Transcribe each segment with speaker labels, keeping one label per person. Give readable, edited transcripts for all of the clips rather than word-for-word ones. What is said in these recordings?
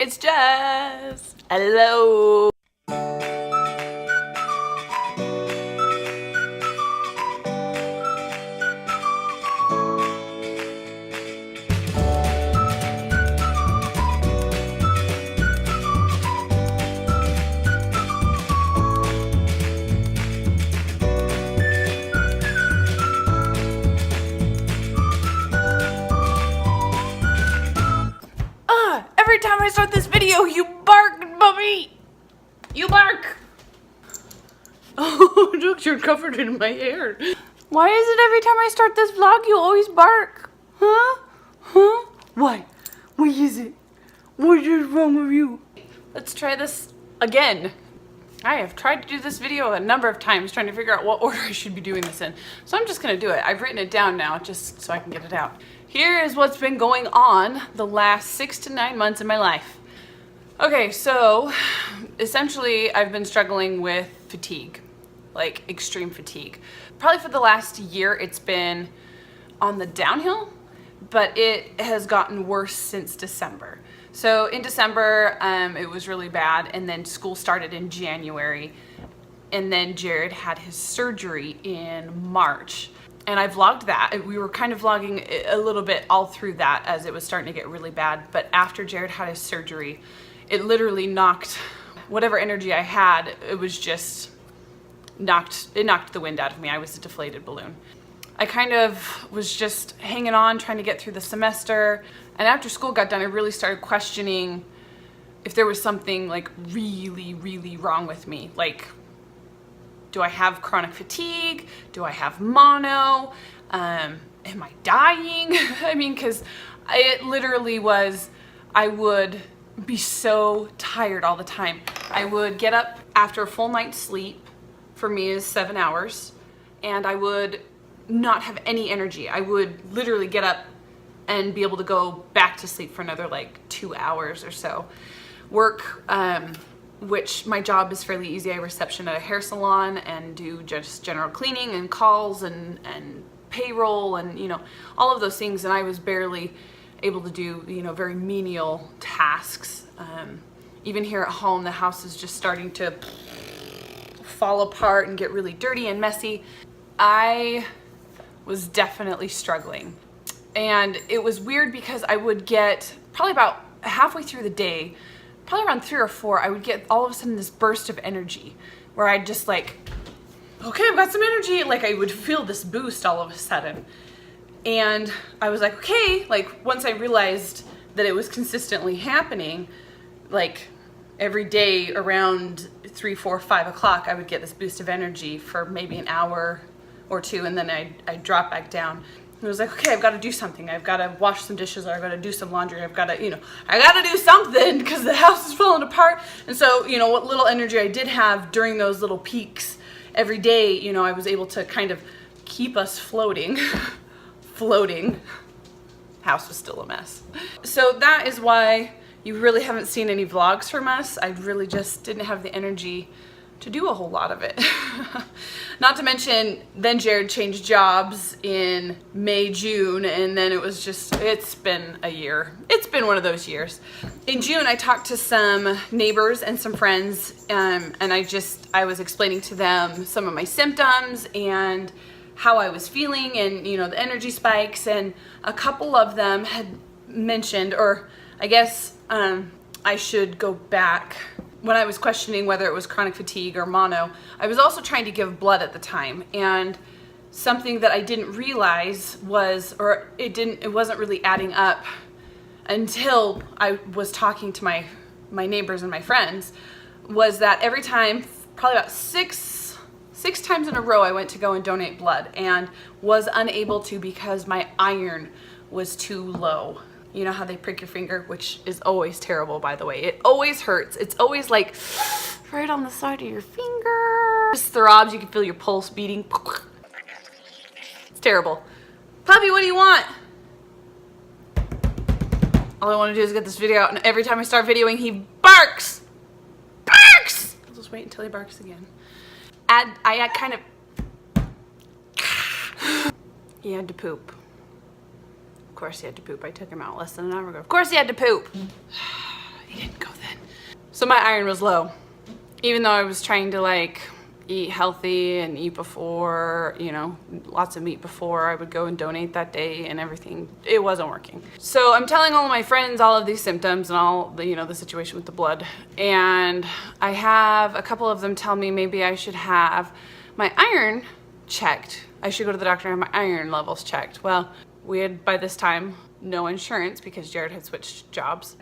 Speaker 1: It's Jess. Hello. Every time I start this video, you bark, Bubby! You bark! Oh, look, you're covered in my hair. Why is it every time I start this vlog, you always bark? Huh? Huh? Why? What is it? What is wrong with you? Let's try this again. I have tried to do this video a number of times trying to figure out what order I should be doing this in. So I'm just gonna do it. I've written it down now just so I can get it out. Here is what's been going on the last 6 to 9 months in my life. Okay, so essentially I've been struggling with fatigue, like extreme fatigue. Probably for the last year it's been on the downhill, but it has gotten worse since December. So in December, it was really bad, and then school started in January, and then Jared had his surgery in March. And I vlogged that. We were kind of vlogging a little bit all through that as it was starting to get really bad. But after Jared had his surgery, it literally knocked whatever energy I had, it was just knocked the wind out of me. I was a deflated balloon. I kind of was just hanging on, trying to get through the semester. And after school got done, I really started questioning if there was something like really, really wrong with me. Like, do I have chronic fatigue? Do I have mono? Am I dying? I mean, because it literally was, I would be so tired all the time. I would get up after a full night's sleep, for me is 7 hours, and I would not have any energy. I would literally get up and be able to go back to sleep for another like 2 hours or so. Work, which my job is fairly easy. I reception at a hair salon and do just general cleaning and calls and payroll and, you know, all of those things. And I was barely able to do, you know, very menial tasks. Even here at home, the house is just starting to fall apart and get really dirty and messy. I was definitely struggling. And it was weird because I would get probably about halfway through the day, probably around 3 or 4, I would get all of a sudden this burst of energy where I'd just like, okay, I've got some energy. Like I would feel this boost all of a sudden. And I was like, okay, like once I realized that it was consistently happening, like every day around 3, 4, 5 o'clock, I would get this boost of energy for maybe an hour or 2, and then I'd drop back down. And I was like, okay, I've got to do something. I've got to wash some dishes, or I've got to do some laundry. I've got to, you know, I got to do something because the house is falling apart. And so, you know, what little energy I did have during those little peaks every day, you know, I was able to kind of keep us floating. Floating. House was still a mess. So that is why you really haven't seen any vlogs from us. I really just didn't have the energy to do a whole lot of it. Not to mention, then Jared changed jobs in May, June, and then it was just, it's been a year. It's been one of those years. In June, I talked to some neighbors and some friends, and I was explaining to them some of my symptoms and how I was feeling and, you know, the energy spikes, and a couple of them had mentioned, or I guess I should go back. When I was questioning whether it was chronic fatigue or mono, I was also trying to give blood at the time, and something that I didn't realize was, or it wasn't really adding up until I was talking to my neighbors and my friends, was that every time, probably about six times in a row, I went to go and donate blood and was unable to because my iron was too low. You know how they prick your finger, which is always terrible, by the way. It always hurts. It's always like right on the side of your finger. It throbs, you can feel your pulse beating. It's terrible. Puppy, what do you want? All I want to do is get this video out, and every time I start videoing, he barks. Barks! I'll just wait until he barks again. I kind of... He had to poop. Of course he had to poop. I took him out less than an hour ago. Of course he had to poop. He didn't So my iron was low, even though I was trying to like eat healthy and eat before, you know, lots of meat before I would go and donate that day and everything. It wasn't working. So I'm telling all of my friends all of these symptoms and all the, you know, the situation with the blood. And I have a couple of them tell me maybe I should have my iron checked. I should go to the doctor and have my iron levels checked. Well, we had by this time no insurance because Jared had switched jobs.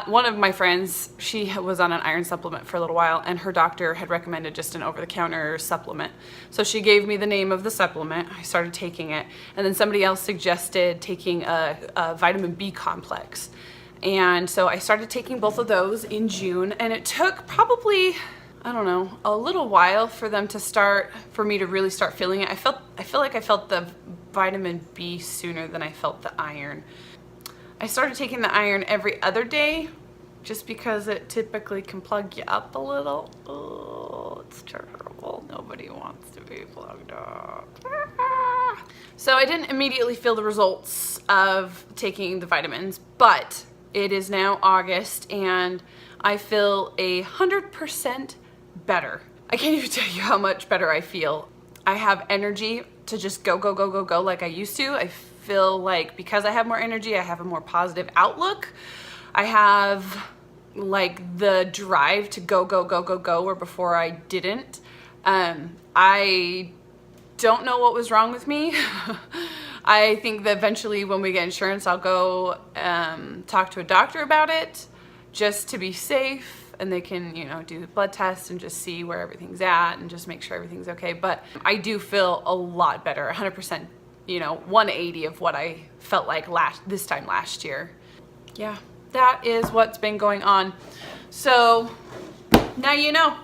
Speaker 1: One of my friends, she was on an iron supplement for a little while, and her doctor had recommended just an over-the-counter supplement. So she gave me the name of the supplement. I started taking it, and then somebody else suggested taking a vitamin B complex. And so I started taking both of those in June, and it took probably, I don't know, a little while for them to for me to really start feeling it. I feel like I felt the vitamin B sooner than I felt the iron. I started taking the iron every other day just because it typically can plug you up a little. Oh, it's terrible. Nobody wants to be plugged up. So I didn't immediately feel the results of taking the vitamins, but it is now August and I feel 100% better. I can't even tell you how much better I feel. I have energy to just go like I used to. I feel like because I have more energy, I have a more positive outlook. I have like the drive to go, where before I didn't. I don't know what was wrong with me. I think that eventually when we get insurance, I'll go talk to a doctor about it just to be safe. And they can, you know, do blood tests and just see where everything's at and just make sure everything's okay. But I do feel a lot better, 100%, you know, 180 of what I felt like this time last year. Yeah, that is what's been going on. So now you know.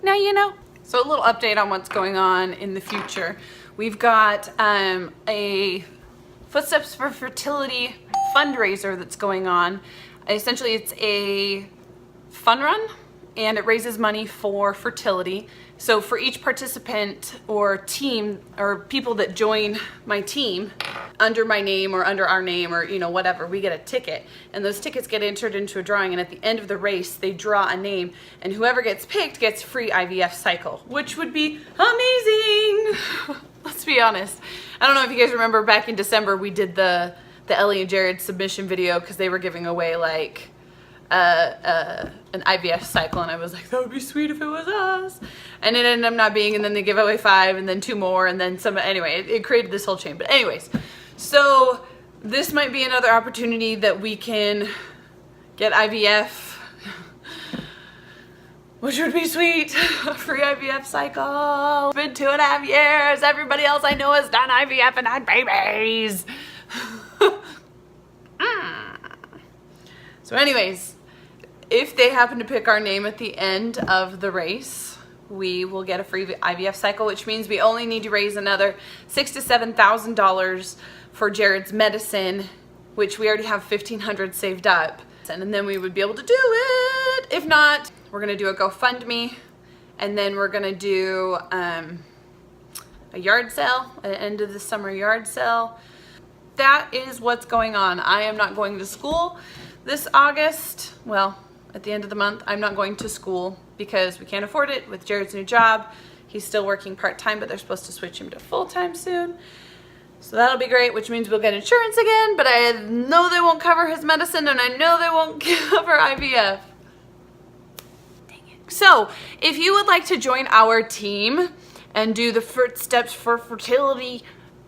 Speaker 1: Now you know. So a little update on what's going on in the future. We've got a Footsteps for Fertility fundraiser that's going on. Essentially, it's a fun run and it raises money for fertility. So for each participant or team or people that join my team under my name or under our name or, you know, whatever, we get a ticket, and those tickets get entered into a drawing, and at the end of the race they draw a name, and whoever gets picked gets free IVF cycle, which would be amazing. Let's be honest. I don't know if you guys remember back in December we did the Ellie and Jared submission video because they were giving away like an IVF cycle, and I was like, that would be sweet if it was us, and it ended up not being, and then they give away 5 and then 2 more and then some. Anyway, it created this whole chain. But anyways, so this might be another opportunity that we can get IVF, which would be sweet. A free IVF cycle. It's been 2.5 years. Everybody else I know has done IVF and had babies. So anyways, if they happen to pick our name at the end of the race, we will get a free IVF cycle, which means we only need to raise another $6,000 to $7,000 for Jared's medicine, which we already have $1,500 saved up. And then we would be able to do it. If not, we're gonna do a GoFundMe, and then we're gonna do a yard sale, an end of the summer yard sale. That is what's going on. I am not going to school this August. Well, at the end of the month, I'm not going to school because we can't afford it with Jared's new job. He's still working part-time, but they're supposed to switch him to full-time soon. So that'll be great, which means we'll get insurance again, but I know they won't cover his medicine, and I know they won't cover IVF. Dang it. So if you would like to join our team and do the Footsteps for Fertility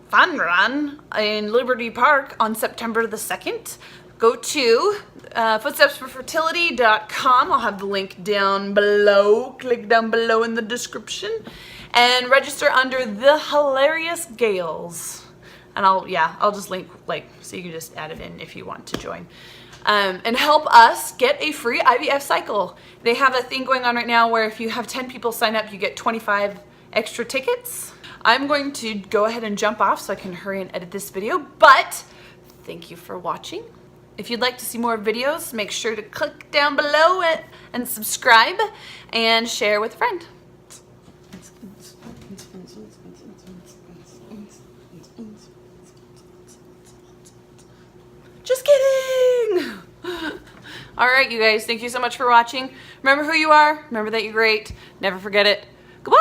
Speaker 1: fun run in Liberty Park on September the 2nd, go to footstepsforfertility.com. I'll have the link down below. Click down below in the description and register under the Hilarious Gales. And I'll just link, like, so you can just add it in if you want to join. And help us get a free IVF cycle. They have a thing going on right now where if you have 10 people sign up, you get 25 extra tickets. I'm going to go ahead and jump off so I can hurry and edit this video, but thank you for watching. If you'd like to see more videos, make sure to click down below it and subscribe and share with a friend. Just kidding! All right, you guys, thank you so much for watching. Remember who you are. Remember that you're great. Never forget it. Goodbye.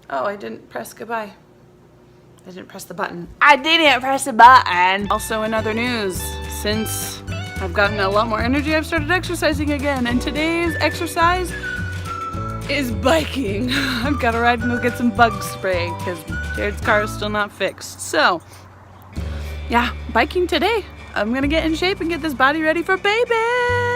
Speaker 1: Oh, I didn't press goodbye. I didn't press the button. I didn't press the button. Also, in other news, since I've gotten a lot more energy, I've started exercising again. And today's exercise is biking. I've got to ride and go get some bug spray because Jared's car is still not fixed. So, yeah, biking today. I'm gonna get in shape and get this body ready for baby.